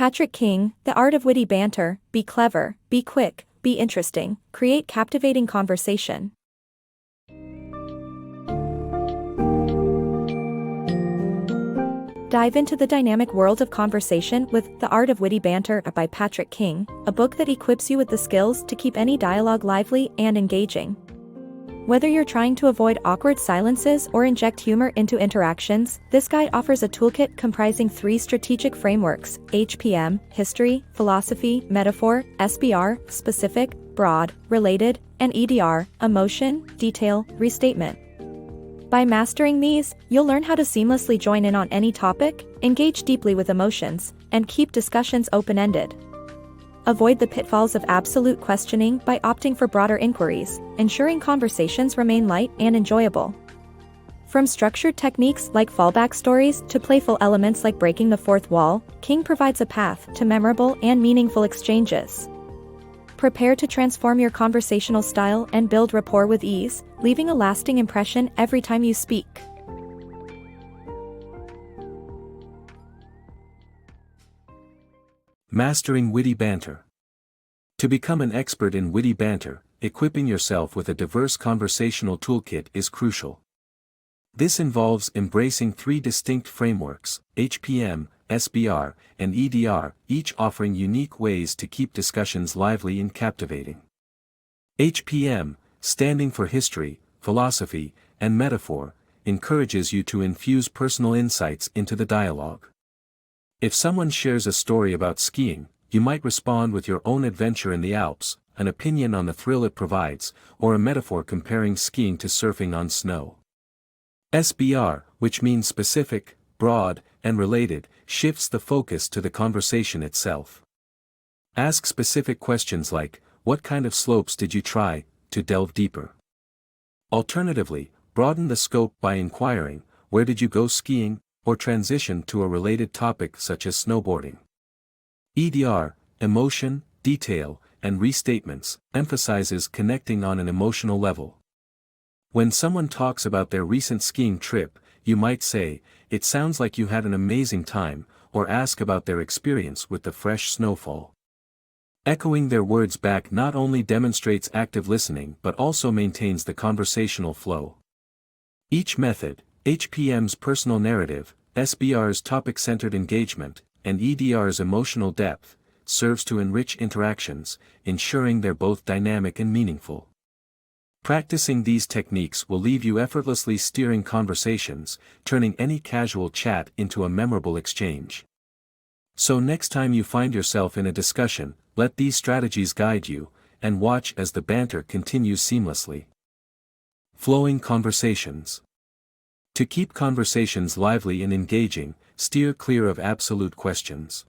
Patrick King, The Art of Witty Banter, be clever, be quick, be interesting, create captivating conversation. Dive into the dynamic world of conversation with The Art of Witty Banter by Patrick King, a book that equips you with the skills to keep any dialogue lively and engaging. Whether you're trying to avoid awkward silences or inject humor into interactions, this guide offers a toolkit comprising 3 strategic frameworks: HPM, history, philosophy, metaphor, SBR, specific, broad, related, and EDR, emotion, detail, restatement. By mastering these, you'll learn how to seamlessly join in on any topic, engage deeply with emotions, and keep discussions open-ended. Avoid the pitfalls of absolute questioning by opting for broader inquiries, ensuring conversations remain light and enjoyable. From structured techniques like fallback stories to playful elements like breaking the fourth wall, King provides a path to memorable and meaningful exchanges. Prepare to transform your conversational style and build rapport with ease, leaving a lasting impression every time you speak. Mastering witty banter. To become an expert in witty banter, equipping yourself with a diverse conversational toolkit is crucial. This involves embracing 3 distinct frameworks: HPM, SBR, and EDR, each offering unique ways to keep discussions lively and captivating. HPM, standing for history, philosophy, and metaphor, encourages you to infuse personal insights into the dialogue. If someone shares a story about skiing, you might respond with your own adventure in the Alps, an opinion on the thrill it provides, or a metaphor comparing skiing to surfing on snow. SBR, which means specific, broad, and related, shifts the focus to the conversation itself. Ask specific questions like, "What kind of slopes did you try?" to delve deeper. Alternatively, broaden the scope by inquiring, "Where did you go skiing?" or transition to a related topic such as snowboarding. EDR, emotion, detail, and restatements, emphasizes connecting on an emotional level. When someone talks about their recent skiing trip, you might say, "It sounds like you had an amazing time," or ask about their experience with the fresh snowfall. Echoing their words back not only demonstrates active listening but also maintains the conversational flow. Each method, HPM's personal narrative, SBR's topic-centered engagement, and EDR's emotional depth, serves to enrich interactions, ensuring they're both dynamic and meaningful. Practicing these techniques will leave you effortlessly steering conversations, turning any casual chat into a memorable exchange. So next time you find yourself in a discussion, let these strategies guide you, and watch as the banter continues seamlessly. Flowing conversations. To keep conversations lively and engaging, steer clear of absolute questions.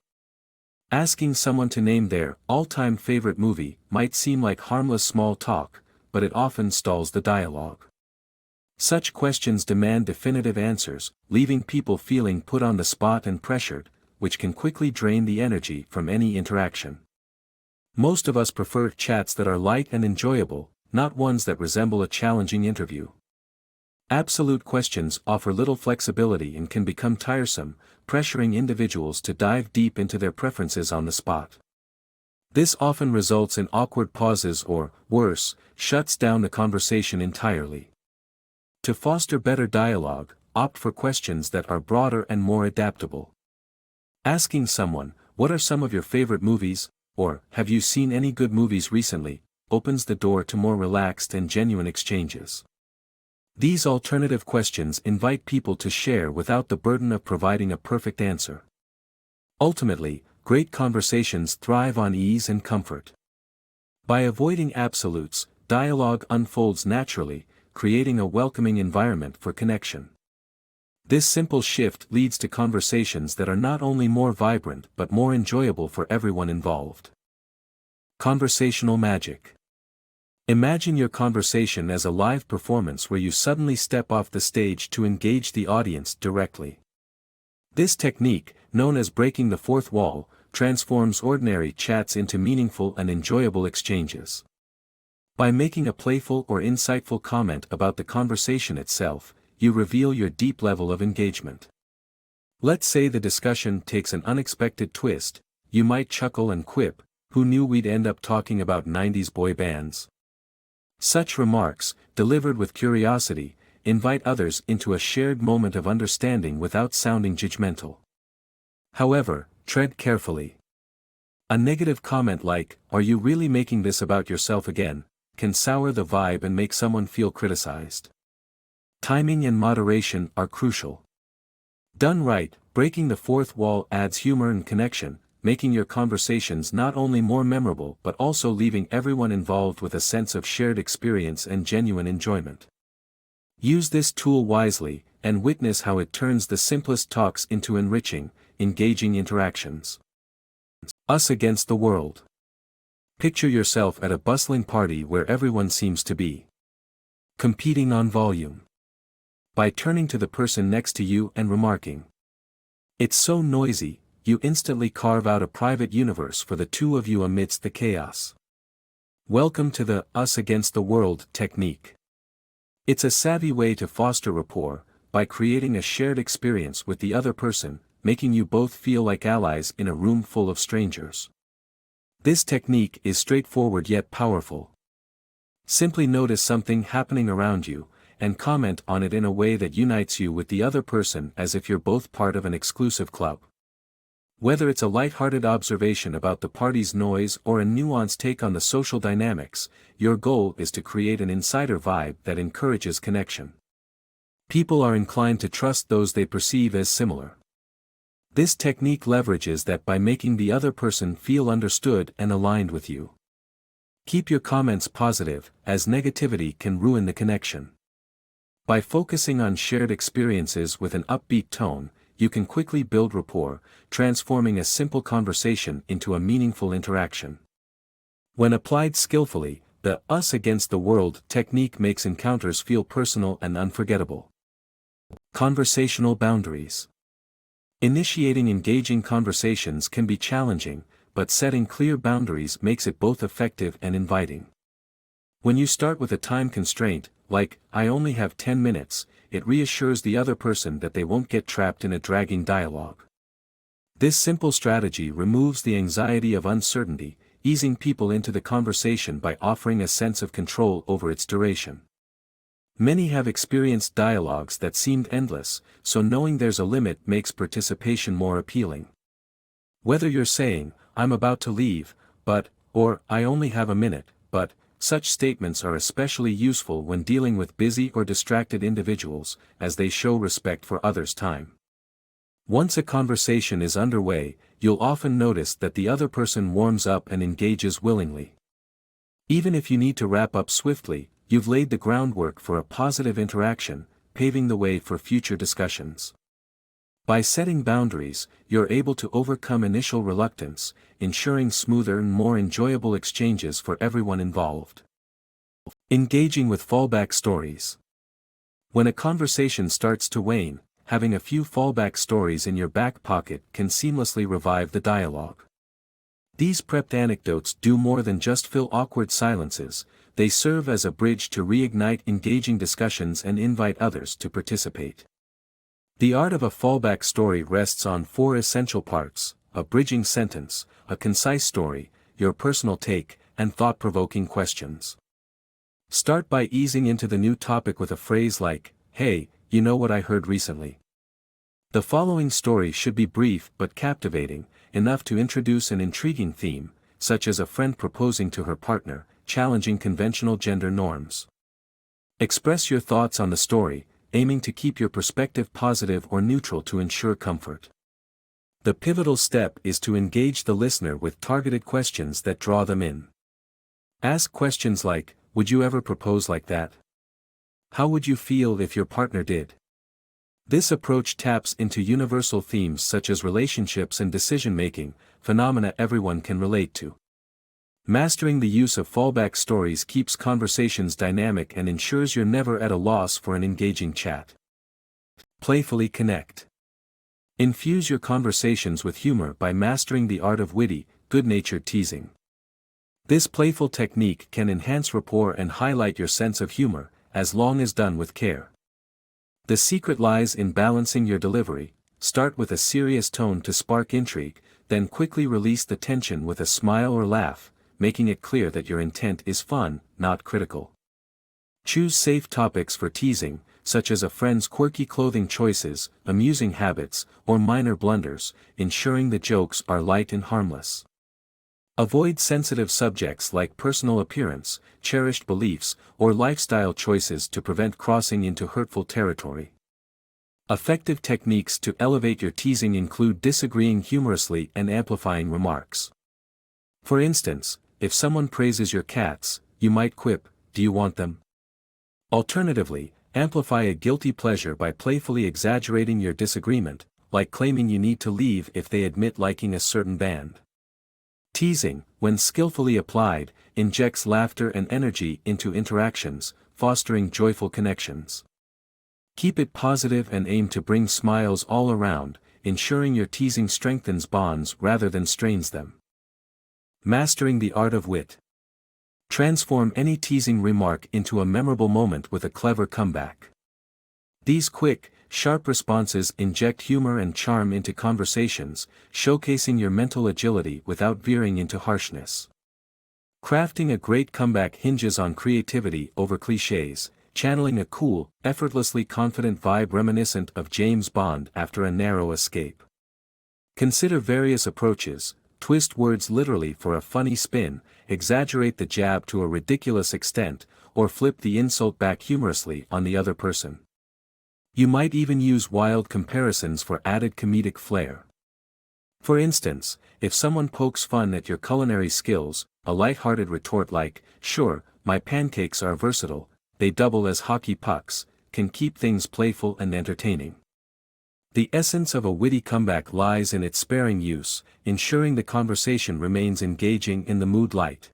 Asking someone to name their all-time favorite movie might seem like harmless small talk, but it often stalls the dialogue. Such questions demand definitive answers, leaving people feeling put on the spot and pressured, which can quickly drain the energy from any interaction. Most of us prefer chats that are light and enjoyable, not ones that resemble a challenging interview. Absolute questions offer little flexibility and can become tiresome, pressuring individuals to dive deep into their preferences on the spot. This often results in awkward pauses or, worse, shuts down the conversation entirely. To foster better dialogue, opt for questions that are broader and more adaptable. Asking someone, "What are some of your favorite movies?" or "Have you seen any good movies recently?" opens the door to more relaxed and genuine exchanges. These alternative questions invite people to share without the burden of providing a perfect answer. Ultimately, great conversations thrive on ease and comfort. By avoiding absolutes, dialogue unfolds naturally, creating a welcoming environment for connection. This simple shift leads to conversations that are not only more vibrant but more enjoyable for everyone involved. Conversational magic. Imagine your conversation as a live performance where you suddenly step off the stage to engage the audience directly. This technique, known as breaking the fourth wall, transforms ordinary chats into meaningful and enjoyable exchanges. By making a playful or insightful comment about the conversation itself, you reveal your deep level of engagement. Let's say the discussion takes an unexpected twist, you might chuckle and quip, "Who knew we'd end up talking about 90s boy bands?" Such remarks, delivered with curiosity, invite others into a shared moment of understanding without sounding judgmental. However, tread carefully. A negative comment like, "Are you really making this about yourself again?" can sour the vibe and make someone feel criticized. Timing and moderation are crucial. Done right, breaking the fourth wall adds humor and connection, making your conversations not only more memorable but also leaving everyone involved with a sense of shared experience and genuine enjoyment. Use this tool wisely, and witness how it turns the simplest talks into enriching, engaging interactions. Us against the world. Picture yourself at a bustling party where everyone seems to be competing on volume. By turning to the person next to you and remarking, "It's so noisy," you instantly carve out a private universe for the two of you amidst the chaos. Welcome to the "us against the world" technique. It's a savvy way to foster rapport, by creating a shared experience with the other person, making you both feel like allies in a room full of strangers. This technique is straightforward yet powerful. Simply notice something happening around you, and comment on it in a way that unites you with the other person as if you're both part of an exclusive club. Whether it's a light-hearted observation about the party's noise or a nuanced take on the social dynamics, your goal is to create an insider vibe that encourages connection. People are inclined to trust those they perceive as similar. This technique leverages that by making the other person feel understood and aligned with you. Keep your comments positive, as negativity can ruin the connection. By focusing on shared experiences with an upbeat tone, you can quickly build rapport, transforming a simple conversation into a meaningful interaction. When applied skillfully, the "us against the world" technique makes encounters feel personal and unforgettable. Conversational boundaries. Initiating engaging conversations can be challenging, but setting clear boundaries makes it both effective and inviting. When you start with a time constraint, like, "I only have 10 minutes, it reassures the other person that they won't get trapped in a dragging dialogue. This simple strategy removes the anxiety of uncertainty, easing people into the conversation by offering a sense of control over its duration. Many have experienced dialogues that seemed endless, so knowing there's a limit makes participation more appealing. Whether you're saying, "I'm about to leave, but," or "I only have a minute, but," such statements are especially useful when dealing with busy or distracted individuals, as they show respect for others' time. Once a conversation is underway, you'll often notice that the other person warms up and engages willingly. Even if you need to wrap up swiftly, you've laid the groundwork for a positive interaction, paving the way for future discussions. By setting boundaries, you're able to overcome initial reluctance, ensuring smoother and more enjoyable exchanges for everyone involved. Engaging with fallback stories. When a conversation starts to wane, having a few fallback stories in your back pocket can seamlessly revive the dialogue. These prepped anecdotes do more than just fill awkward silences, they serve as a bridge to reignite engaging discussions and invite others to participate. The art of a fallback story rests on 4 essential parts: a bridging sentence, a concise story, your personal take, and thought-provoking questions. Start by easing into the new topic with a phrase like, "Hey, you know what I heard recently?" The following story should be brief but captivating, enough to introduce an intriguing theme, such as a friend proposing to her partner, challenging conventional gender norms. Express your thoughts on the story, aiming to keep your perspective positive or neutral to ensure comfort. The pivotal step is to engage the listener with targeted questions that draw them in. Ask questions like, "Would you ever propose like that? How would you feel if your partner did?" This approach taps into universal themes such as relationships and decision-making, phenomena everyone can relate to. Mastering the use of fallback stories keeps conversations dynamic and ensures you're never at a loss for an engaging chat. Playfully Connect. Infuse your conversations with humor by mastering the art of witty, good-natured teasing. This playful technique can enhance rapport and highlight your sense of humor, as long as done with care. The secret lies in balancing your delivery. Start with a serious tone to spark intrigue, then quickly release the tension with a smile or laugh, making it clear that your intent is fun, not critical. Choose safe topics for teasing, such as a friend's quirky clothing choices, amusing habits, or minor blunders, ensuring the jokes are light and harmless. Avoid sensitive subjects like personal appearance, cherished beliefs, or lifestyle choices to prevent crossing into hurtful territory. Effective techniques to elevate your teasing include disagreeing humorously and amplifying remarks. For instance, if someone praises your cats, you might quip, "Do you want them?" Alternatively, amplify a guilty pleasure by playfully exaggerating your disagreement, like claiming you need to leave if they admit liking a certain band. Teasing, when skillfully applied, injects laughter and energy into interactions, fostering joyful connections. Keep it positive and aim to bring smiles all around, ensuring your teasing strengthens bonds rather than strains them. Mastering the art of wit. Transform any teasing remark into a memorable moment with a clever comeback. These quick, sharp responses inject humor and charm into conversations, showcasing your mental agility without veering into harshness. Crafting a great comeback hinges on creativity over cliches, channeling a cool, effortlessly confident vibe reminiscent of James Bond after a narrow escape. Consider various approaches: twist words literally for a funny spin, exaggerate the jab to a ridiculous extent, or flip the insult back humorously on the other person. You might even use wild comparisons for added comedic flair. For instance, if someone pokes fun at your culinary skills, a light-hearted retort like, "Sure, my pancakes are versatile, they double as hockey pucks," can keep things playful and entertaining. The essence of a witty comeback lies in its sparing use, ensuring the conversation remains engaging in the mood light.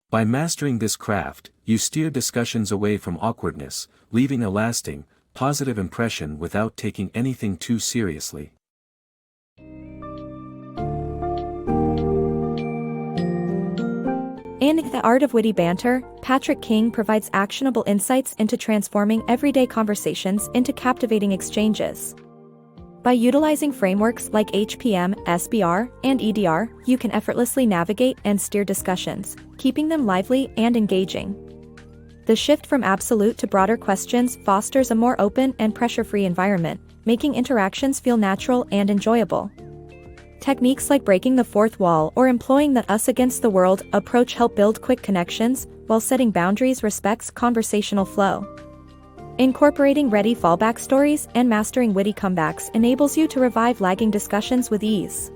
By mastering this craft, you steer discussions away from awkwardness, leaving a lasting, positive impression without taking anything too seriously. In The Art of Witty Banter, Patrick King provides actionable insights into transforming everyday conversations into captivating exchanges. By utilizing frameworks like HPM, SBR, and EDR, you can effortlessly navigate and steer discussions, keeping them lively and engaging. The shift from absolute to broader questions fosters a more open and pressure-free environment, making interactions feel natural and enjoyable. Techniques like breaking the fourth wall or employing the us against the world approach help build quick connections, while setting boundaries respects conversational flow. Incorporating ready fallback stories and mastering witty comebacks enables you to revive lagging discussions with ease.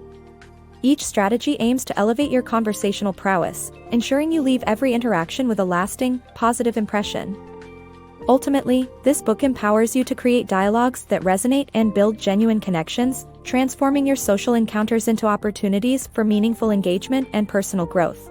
Each strategy aims to elevate your conversational prowess, ensuring you leave every interaction with a lasting, positive impression. Ultimately, this book empowers you to create dialogues that resonate and build genuine connections, transforming your social encounters into opportunities for meaningful engagement and personal growth.